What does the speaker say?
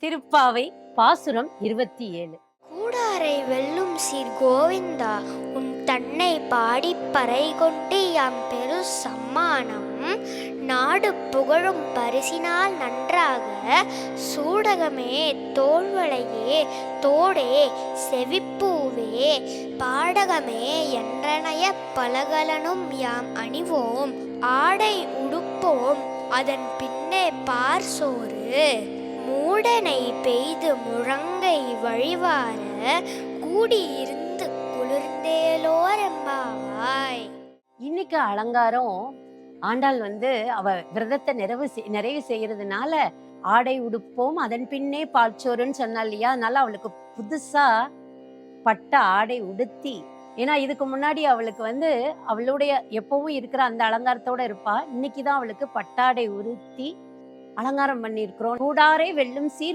திருப்பாவை பாசுரம் 27. கூடாரை வெல்லும் சீர் கோவிந்தா, உன் தன்னை பாடிப் பறை கொண்டு யாம் பெரு சம்மானம் நாடு புகழும் பரிசினால் நன்றாக சூடகமே தோள்வளையே தோடே செவிப்பூவே பாடகமே என்றனைய பலகலனும் யாம் அணிவோம் ஆடை உடுப்போம் அதன் பின்னே பார் சோறு மூடனை பெய்து முழங்கை வழிவார கூடியிருந்து குளிர்ந்தேலோரெம்பாவாய். இன்னைக்கு அலங்காரம் ஆண்டாள் அவ விரதத்தை நிறைவு செய்யறதுனால ஆடை உடுப்போம் அதன் பின்னே பால்சோறுன்னு சொன்னா இல்லையா, அதனால அவளுக்கு புதுசா பட்ட ஆடை உடுத்தி, ஏன்னா இதுக்கு முன்னாடி அவளுக்கு அவளுடைய எப்பவும் இருக்கிற அந்த அலங்காரத்தோட இருப்பா. இன்னைக்குதான் அவளுக்கு பட்டாடை உடுத்தி அலங்காரம் பண்ணியிருக்கிறோம். கூடாரை வெல்லும் சீர்